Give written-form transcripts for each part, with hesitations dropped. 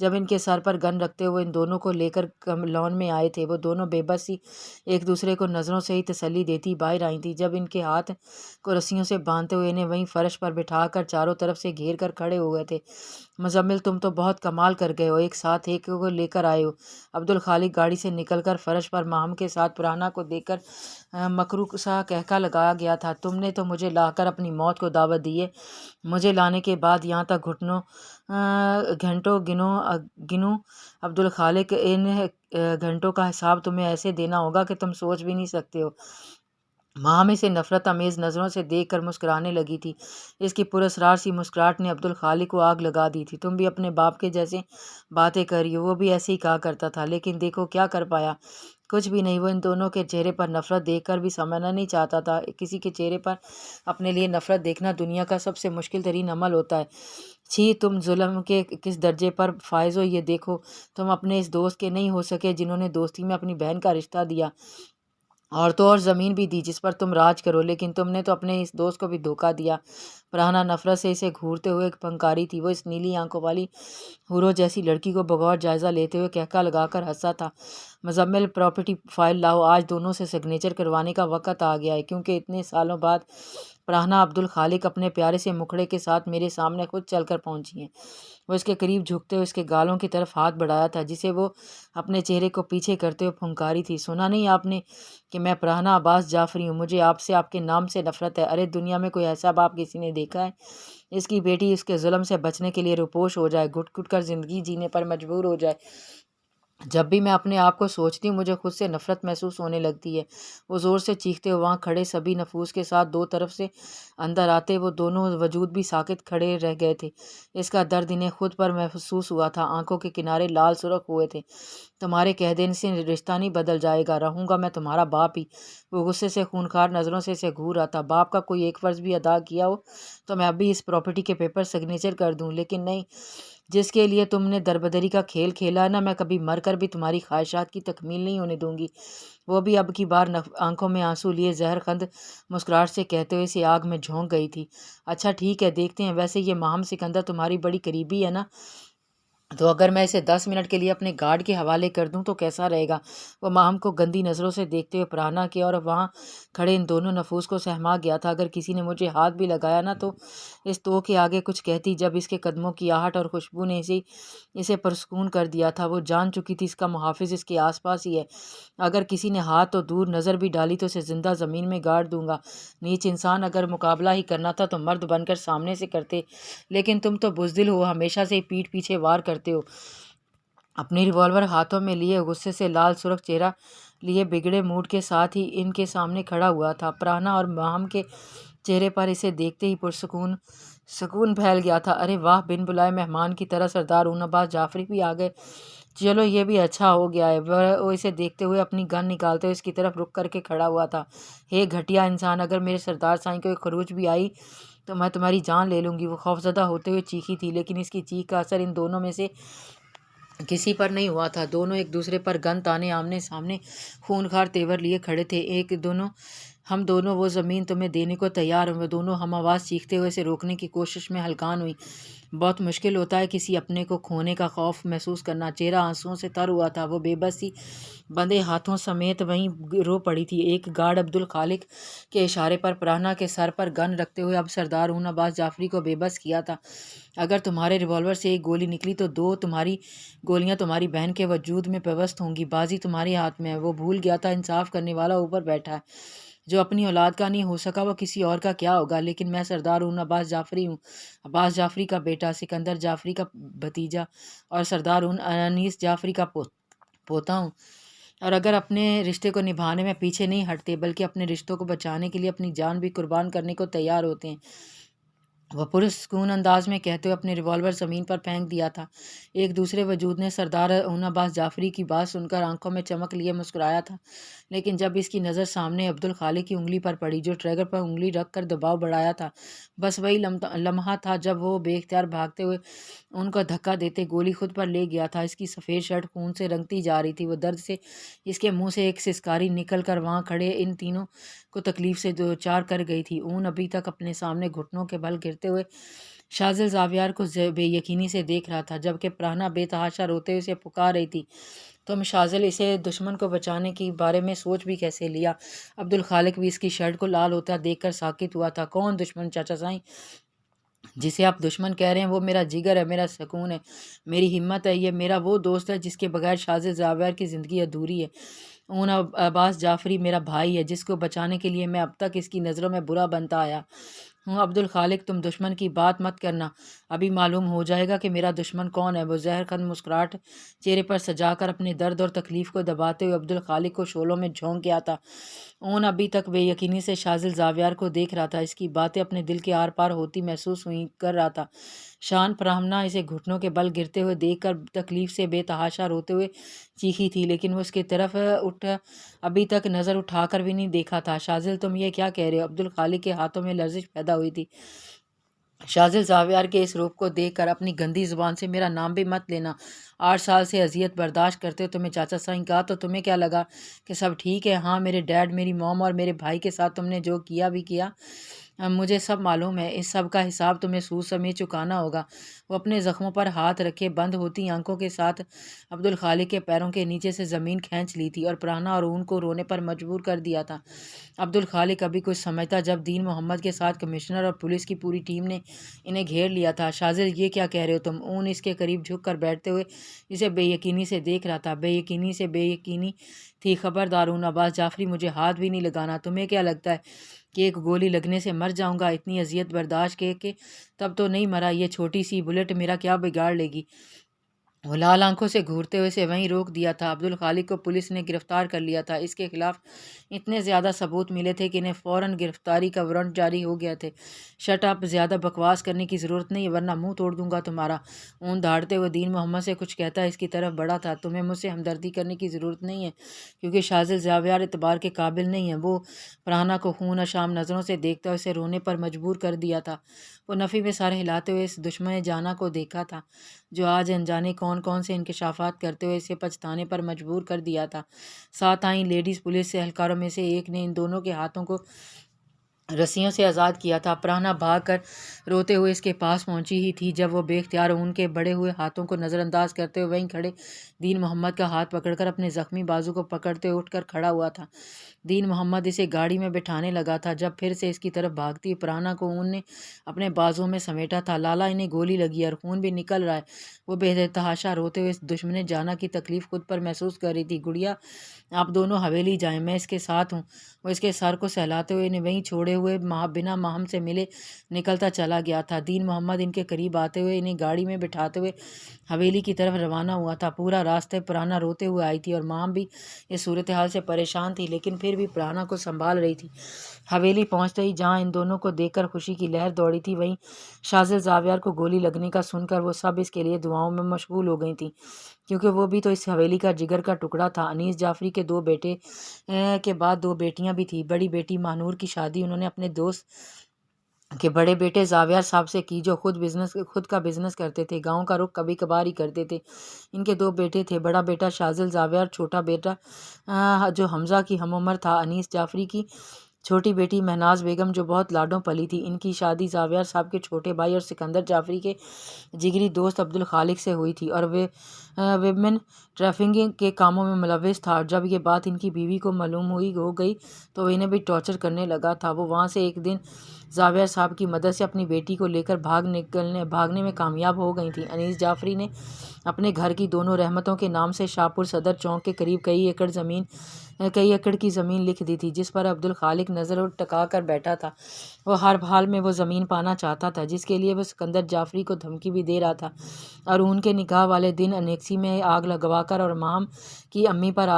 جب ان کے سر پر گن رکھتے ہوئے ان دونوں کو لے کر لان میں آئے تھے، وہ دونوں بے بس ہی ایک دوسرے کو نظروں سے ہی تسلی دیتی باہر آئی تھیں، جب ان کے ہاتھ کو رسیوں سے باندھتے ہوئے انہیں وہیں فرش پر بٹھا کر چاروں طرف سے گھیر کر کھڑے ہوئے تھے۔ مزمل، تم تو بہت کمال کر گئے ہو، ایک ساتھ ایک کو لے کر آئے ہو۔ عبدالخالق گاڑی سے نکل کر فرش پر ماہم کے ساتھ پرانا کو دیکھ کر مکروہ سا کہکا لگایا گیا تھا۔ تم نے تو مجھے لا کر اپنی موت کو دعوت دی ہے، مجھے لانے کے بعد یہاں تک گھنٹوں گنوں عبدالخالق، ان گھنٹوں کا حساب تمہیں ایسے دینا ہوگا کہ تم سوچ بھی نہیں سکتے ہو۔ ماہم اسے نفرت آمیز نظروں سے دیکھ کر مسکرانے لگی تھی۔ اس کی پراسرار سی مسکراہٹ نے عبدالخالق کو آگ لگا دی تھی۔ تم بھی اپنے باپ کے جیسے باتیں کر رہی ہو، وہ بھی ایسے ہی کہا کرتا تھا، لیکن دیکھو کیا کر پایا، کچھ بھی نہیں۔ وہ ان دونوں کے چہرے پر نفرت دیکھ کر بھی سمجھنا نہیں چاہتا تھا۔ کسی کے چہرے پر اپنے لیے نفرت دیکھنا دنیا کا سب سے مشکل ترین عمل ہوتا ہے۔ چھی، تم ظلم کے کس درجے پر فائز ہو، یہ دیکھو۔ تم اپنے اس دوست کے نہیں ہو سکے جنہوں نے دوستی میں اپنی بہن کا رشتہ دیا اور تو اور زمین بھی دی جس پر تم راج کرو، لیکن تم نے تو اپنے اس دوست کو بھی دھوکہ دیا۔ پرانا نفرت سے اسے گھورتے ہوئے پھنکاری تھی۔ وہ اس نیلی آنکھوں والی حوروں جیسی لڑکی کو بغور جائزہ لیتے ہوئے کہکا لگا کر ہنسا تھا۔ مزمل، پراپرٹی فائل لاؤ، آج دونوں سے سگنیچر کروانے کا وقت آ گیا ہے، کیونکہ اتنے سالوں بعد پرانا عبدالخالق اپنے پیارے سے مکھڑے کے ساتھ میرے سامنے خود چل کر پہنچی ہیں۔ وہ اس کے قریب جھکتے ہوئے اس کے گالوں کی طرف ہاتھ بڑھایا تھا، جسے وہ اپنے چہرے کو پیچھے کرتے ہوئے پھنکاری تھی۔ سنا نہیں آپ نے کہ میں پرانا عباس جعفری ہوں، مجھے آپ سے، آپ کے نام سے نفرت ہے۔ ارے دنیا میں کوئی ایسا باپ کسی نے دیکھا ہے؟ اس کی بیٹی اس کے ظلم سے بچنے کے لیے روپوش ہو جائے، گھٹ گھٹ کر زندگی جینے پر مجبور ہو جائے۔ جب بھی میں اپنے آپ کو سوچتی ہوں مجھے خود سے نفرت محسوس ہونے لگتی ہے۔ وہ زور سے چیختے ہوئے وہاں کھڑے سبھی نفوس کے ساتھ دو طرف سے اندر آتے، وہ دونوں وجود بھی ساکت کھڑے رہ گئے تھے۔ اس کا درد انہیں خود پر محسوس ہوا تھا، آنکھوں کے کنارے لال سرخ ہوئے تھے۔ تمہارے کہہ دینے سے رشتہ نہیں بدل جائے گا، رہوں گا میں تمہارا باپ ہی۔ وہ غصے سے خونخوار نظروں سے اسے گھور رہا تھا۔ باپ کا کوئی ایک فرض بھی ادا کیا ہو تو میں ابھی اس پراپرٹی کے پیپر سگنیچر کر دوں، لیکن نہیں، جس کے لیے تم نے دربدری کا کھیل کھیلا ہے نا، میں کبھی مر کر بھی تمہاری خواہشات کی تکمیل نہیں ہونے دوں گی۔ وہ بھی اب کی بار آنکھوں میں آنسو لیے زہر خند مسکراہٹ سے کہتے ہوئے اسے آگ میں جھونک گئی تھی۔ اچھا ٹھیک ہے، دیکھتے ہیں، ویسے یہ ماہم سکندر تمہاری بڑی قریبی ہے نا، تو اگر میں اسے 10 منٹ کے لیے اپنے گارڈ کے حوالے کر دوں تو کیسا رہے گا؟ وہ ماہم کو گندی نظروں سے دیکھتے ہوئے پرانا کے اور وہاں کھڑے ان دونوں نفوس کو سہما گیا تھا۔ اگر کسی نے مجھے ہاتھ بھی لگایا نا تو اس تو کے آگے کچھ کہتی، جب اس کے قدموں کی آہٹ اور خوشبو نے اسے پرسکون کر دیا تھا۔ وہ جان چکی تھی اس کا محافظ اس کے آس پاس ہی ہے۔ اگر کسی نے ہاتھ تو دور نظر بھی ڈالی تو اسے زندہ زمین میں گاڑ دوں گا۔ نیچ انسان، اگر مقابلہ ہی کرنا تھا تو مرد بن کر سامنے سے کرتے، لیکن تم تو بزدل ہو، ہمیشہ سے ہی پیٹھ پیچھے وار کرتے ہو۔ اپنی ریوالور ہاتھوں میں لیے، غصے سے لال سرخ چہرہ لیے بگڑے موڈ کے ساتھ ہی ان کے سامنے کھڑا ہوا تھا۔ پرانا اور ماہم کے چہرے پر اسے دیکھتے ہی سکون پھیل گیا تھا۔ ارے واہ، بن بلائے مہمان کی طرح سردار اون عباس جعفری بھی آ گئے، چلو یہ بھی اچھا ہو گیا ہے۔ وہ اسے دیکھتے ہوئے اپنی گن نکالتے ہوئے اس کی طرف رک کر کے کھڑا ہوا تھا۔ ہے گھٹیا انسان، اگر میرے سردار سائیں کو ایک خروچ بھی آئی تو میں تمہاری جان لے لوں گی۔ وہ خوفزدہ ہوتے ہوئے چیخی تھی، لیکن اس کی چیخ کا اثر ان دونوں میں سے کسی پر نہیں ہوا تھا۔ دونوں ایک دوسرے پر گن تانے آمنے سامنے خونخوار تیور لیے کھڑے تھے۔ ہم دونوں وہ زمین تمہیں دینے کو تیار ہیں۔ وہ دونوں ہم آواز چیختے ہوئے اسے روکنے کی کوشش میں ہلکان ہوئی۔ بہت مشکل ہوتا ہے کسی اپنے کو کھونے کا خوف محسوس کرنا۔ چہرہ آنسوؤں سے تر ہوا تھا، وہ بے بس سی بندھے ہاتھوں سمیت وہیں رو پڑی تھی۔ ایک گارڈ عبدالخالق کے اشارے پر پرانا کے سر پر گن رکھتے ہوئے اب سردار اون عباس جعفری کو بے بس کیا تھا۔ اگر تمہارے ریوالور سے ایک گولی نکلی تو دو تمہاری گولیاں تمہاری بہن کے وجود میں پیوست ہوں گی۔ بازی تمہارے ہاتھ میں ہے۔ وہ بھول گیا تھا انصاف کرنے والا اوپر بیٹھا ہے، جو اپنی اولاد کا نہیں ہو سکا وہ کسی اور کا کیا ہوگا۔ لیکن میں سردار اون عباس جعفری ہوں، عباس جعفری کا بیٹا، سکندر جعفری کا بھتیجا اور سردار اون انیس جعفری کا پوتا ہوں، اور اگر اپنے رشتے کو نبھانے میں پیچھے نہیں ہٹتے بلکہ اپنے رشتوں کو بچانے کے لیے اپنی جان بھی قربان کرنے کو تیار ہوتے ہیں۔ وہ پرسکون انداز میں کہتے ہوئے اپنے ریوالور زمین پر پھینک دیا تھا۔ ایک دوسرے وجود نے سردار اون عباس جعفری کی بات سن کر آنکھوں میں چمک لیے مسکرایا تھا، لیکن جب اس کی نظر سامنے عبدالخالق کی انگلی پر پڑی جو ٹریگر پر انگلی رکھ کر دباؤ بڑھایا تھا، بس وہی لمحہ تھا جب وہ بے اختیار بھاگتے ہوئے ان کو دھکا دیتے گولی خود پر لے گیا تھا۔ اس کی سفید شرٹ خون سے رنگتی جا رہی تھی۔ وہ درد سے اس کے منہ سے ایک سسکاری نکل کر وہاں کھڑے ان تینوں کو تکلیف سے دوچار کر گئی تھی۔ اون ابھی تک اپنے سامنے گھٹنوں کے بل گرتے ہوئے شازل زاویار کو بے یقینی سے دیکھ رہا تھا جبکہ پرانا بے تحاشا روتے اسے پکار رہی تھی۔ تم شازل اسے دشمن کو بچانے کے بارے میں سوچ بھی کیسے لیا؟ عبدالخالق بھی اس کی شرٹ کو لال ہوتا دیکھ کر ساکت ہوا تھا۔ کون دشمن چاچا سائیں؟ جسے آپ دشمن کہہ رہے ہیں وہ میرا جگر ہے، میرا سکون ہے، میری ہمت ہے، یہ میرا وہ دوست ہے جس کے بغیر شازل زاویار کی زندگی ادھوری ہے۔ اون عباس جعفری میرا بھائی ہے جس کو بچانے کے لیے میں اب تک اس کی نظروں میں برا بنتا آیا ہوں۔ عبدالخالق تم دشمن کی بات مت کرنا، ابھی معلوم ہو جائے گا کہ میرا دشمن کون ہے۔ وہ زہر خند مسکراہٹ چہرے پر سجا کر اپنے درد اور تکلیف کو دباتے ہوئے عبدالخالق کو شعلوں میں جھونک گیا تھا۔ اون ابھی تک بے یقینی سے شازل زاویار کو دیکھ رہا تھا، اس کی باتیں اپنے دل کے آر پار ہوتی محسوس ہوئی کر رہا تھا۔ شان پرہمنا اسے گھٹنوں کے بل گرتے ہوئے دیکھ کر تکلیف سے بے تحاشا روتے ہوئے چیخی تھی، لیکن وہ اس کی طرف ابھی تک نظر اٹھا کر بھی نہیں دیکھا تھا۔ شازل تم یہ کیا کہہ رہے ہو؟ عبدالخالق کے ہاتھوں میں لرزش پیدا ہوئی تھی۔ شازل زاویار کے اس روپ کو دیکھ کر اپنی گندی زبان سے میرا نام بھی مت لینا۔ 8 سال سے اذیت برداشت کرتے ہو تمہیں چاچا سائیں کہا تو تمہیں کیا لگا کہ سب ٹھیک ہے؟ ہاں میرے ڈیڈ، میری موم اور میرے بھائی کے ساتھ تم نے جو کیا بھی کیا، مجھے سب معلوم ہے۔ اس سب کا حساب تمہیں سود سمیت چکانا ہوگا۔ وہ اپنے زخموں پر ہاتھ رکھے بند ہوتی آنکھوں کے ساتھ عبدالخالق کے پیروں کے نیچے سے زمین کھینچ لی تھی اور پرانا اور اون کو رونے پر مجبور کر دیا تھا۔ عبدالخالق ابھی کچھ سمجھتا جب دین محمد کے ساتھ کمشنر اور پولیس کی پوری ٹیم نے انہیں گھیر لیا تھا۔ شازل یہ کیا کہہ رہے ہو تم؟ اون اس کے قریب جھک کر بیٹھتے ہوئے اسے بے یقینی سے دیکھ رہا تھا۔ بے یقینی سے بے یقینی تھی۔ خبردار اون عباس جعفری، مجھے ہاتھ بھی نہیں لگانا۔ تمہیں کیا لگتا ہے کہ ایک گولی لگنے سے مر جاؤں گا؟ اتنی اذیت برداشت کے تب تو نہیں مرا۔ یہ چھوٹی سی بلٹ میرا کیا بگاڑ لے گی؟ وہ لال آنکھوں سے گھورتے ہوئے اسے وہیں روک دیا تھا۔ عبدالخالق کو پولیس نے گرفتار کر لیا تھا۔ اس کے خلاف اتنے زیادہ ثبوت ملے تھے کہ انہیں فوراً گرفتاری کا وارنٹ جاری ہو گیا تھے۔ شٹ اپ، زیادہ بکواس کرنے کی ضرورت نہیں ورنہ منہ توڑ دوں گا تمہارا۔ اون دھاڑتے ہوئے دین محمد سے کچھ کہتا اس کی طرف بڑھا تھا۔ تمہیں مجھ سے ہمدردی کرنے کی ضرورت نہیں ہے کیونکہ شازل زاویار اعتبار کے قابل نہیں ہے۔ وہ پرانا کو خون اشام نظروں سے دیکھتا اسے رونے پر مجبور کر دیا تھا۔ وہ نفی میں سر ہلاتے ہوئے اس دشمن جانا کو دیکھا تھا جو آج انجانے کون کون سے انکشافات کرتے ہوئے اسے پچھتانے پر مجبور کر دیا تھا۔ ساتھ آئیں لیڈیز پولیس سے اہلکاروں میں سے ایک نے ان دونوں کے ہاتھوں کو رسیوں سے آزاد کیا تھا۔ پرانا بھاگ کر روتے ہوئے اس کے پاس پہنچی ہی تھی جب وہ بے اختیار ان کے بڑے ہوئے ہاتھوں کو نظر انداز کرتے ہوئے وہیں کھڑے دین محمد کا ہاتھ پکڑ کر اپنے زخمی بازو کو پکڑتے اٹھ کر کھڑا ہوا تھا۔ دین محمد اسے گاڑی میں بٹھانے لگا تھا جب پھر سے اس کی طرف بھاگتی پرانا کو اون نے اپنے بازو میں سمیٹا تھا۔ لالا، انہیں گولی لگی ہے اور خون بھی نکل رہا ہے۔ وہ بے تحاشا روتے ہوئے اس دشمن جانا کی تکلیف خود پر محسوس کر رہی تھی۔ گڑیا، آپ دونوں حویلی جائیں، میں اس کے ساتھ ہوں۔ وہ اس کے سر کو سہلاتے ہوئے انہیں وہیں چھوڑے ہوئے بنا ماہم سے ملے نکلتا چلا گیا تھا۔ دین محمد ان کے قریب آتے ہوئے انہیں گاڑی میں بٹھاتے ہوئے حویلی کی طرف روانہ ہوا تھا۔ پورا راستہ پرانا روتے ہوئے آئی تھی اور ماہم بھی اس صورتحال سے پریشان تھی لیکن پھر بھی پرانا کو سنبھال رہی تھی۔ حویلی پہنچتے ہی جہاں ان دونوں کو دیکھ کر خوشی کی لہر دوڑی تھی وہیں شازل زاویار کو گولی لگنے کا سن کر وہ سب اس کے لیے دعاؤں میں مشغول ہو گئی تھیں کیونکہ وہ بھی تو اس حویلی کا جگر کا ٹکڑا تھا۔ انیس جعفری کے 2 بیٹے کے بعد 2 بیٹیاں بھی تھیں۔ بڑی بیٹی ماہنور کی شادی انہوں نے اپنے دوست کے بڑے بیٹے زاویار صاحب سے کی جو خود کا بزنس کرتے تھے، گاؤں کا رخ کبھی کبھار ہی کرتے تھے۔ ان کے 2 بیٹے تھے، بڑا بیٹا شازل زاویار، چھوٹا بیٹا جو حمزہ کی ہم عمر تھا۔ انیس جعفری کی چھوٹی بیٹی مہناز بیگم جو بہت لاڈوں پلی تھی، ان کی شادی زاویار صاحب کے چھوٹے بھائی اور سکندر جعفری کے جگری دوست عبدالخالق سے ہوئی تھی اور وہ ویمن ٹریفکنگ کے کاموں میں ملوث تھا۔ اور جب یہ بات ان کی بیوی کو معلوم ہو گئی تو وہ انہیں بھی ٹارچر کرنے لگا تھا۔ وہ وہاں سے ایک دن زاویار صاحب کی مدد سے اپنی بیٹی کو لے کر بھاگنے میں کامیاب ہو گئی تھیں۔ انیس جعفری نے اپنے گھر کی دونوں رحمتوں کے نام سے شاہپور صدر چوک کے قریب کئی ایکڑ کی زمین لکھ دی تھی جس پر عبدالخالق نظر ٹکا کر بیٹھا تھا۔ وہ ہر حال میں وہ زمین پانا چاہتا تھا جس کے لیے وہ سکندر جعفری کو دھمکی بھی دے رہا تھا اور ان کے نکاح والے دن انیکسی میں آگ لگوا کر اور ماہم کی امی پر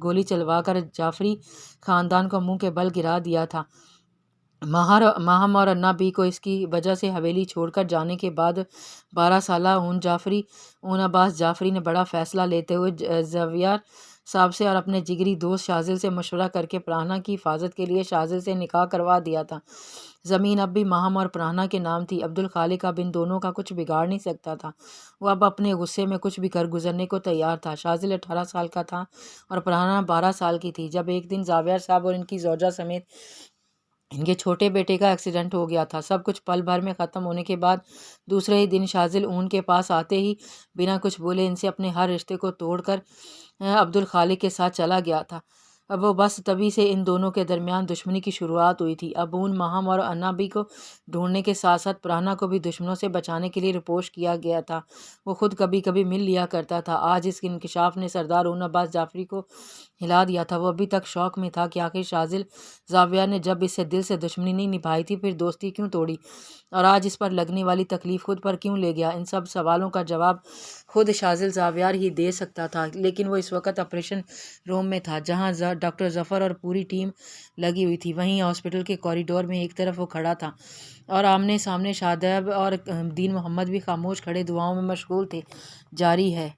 گولی چلوا کر جعفری خاندان کو منہ کے بل گرا دیا تھا۔ ماہم اور انا بی کو اس کی وجہ سے حویلی چھوڑ کر جانے کے بعد 12 سالہ اون عباس جعفری نے بڑا فیصلہ لیتے ہوئے زاویار صاحب سے اور اپنے جگری دوست شازل سے مشورہ کر کے پرانا کی حفاظت کے لیے شازل سے نکاح کروا دیا تھا۔ زمین اب بھی ماہم اور پرانا کے نام تھی۔ عبدالخالق اب ان دونوں کا کچھ بگاڑ نہیں سکتا تھا۔ وہ اب اپنے غصے میں کچھ بھی کر گزرنے کو تیار تھا۔ شازل 18 سال کا تھا اور پرانا 12 سال کی تھی جب ایک دن زاویار صاحب اور ان کی زوجہ سمیت ان کے چھوٹے بیٹے کا ایکسیڈنٹ ہو گیا تھا۔ سب کچھ پل بھر میں ختم ہونے کے بعد دوسرے ہی دن شاذل اون کے پاس آتے ہی بنا کچھ بولے ان سے اپنے ہر رشتے کو توڑ کر عبدالخالق کے ساتھ چلا گیا تھا۔ اب وہ بس تبھی سے ان دونوں کے درمیان دشمنی کی شروعات ہوئی تھی۔ اب اون ماہم اور انابی کو ڈھونڈنے کے ساتھ ساتھ پرانا کو بھی دشمنوں سے بچانے کے لیے رپوش کیا گیا تھا۔ وہ خود کبھی کبھی مل لیا کرتا تھا۔ آج اس انکشاف نے سردار اون عباس جعفری کو ہلا دیا تھا۔ وہ ابھی تک شوق میں تھا کہ آخر شاذل زاویہ نے جب اس سے دل سے دشمنی نہیں نبھائی تھی پھر دوستی کیوں توڑی، اور آج اس پر لگنے والی تکلیف خود پر کیوں لے گیا۔ ان سب سوالوں کا جواب خود شاذل زاویہ ہی دے سکتا تھا، لیکن وہ اس وقت آپریشن روم میں تھا جہاں ڈاکٹر ظفر اور پوری ٹیم لگی ہوئی تھی۔ وہیں ہاسپٹل کے کوریڈور میں ایک طرف وہ کھڑا تھا اور آمنے سامنے شاداب اور دین محمد بھی خاموش کھڑے دعاؤں میں مشغول تھے۔ جاری ہے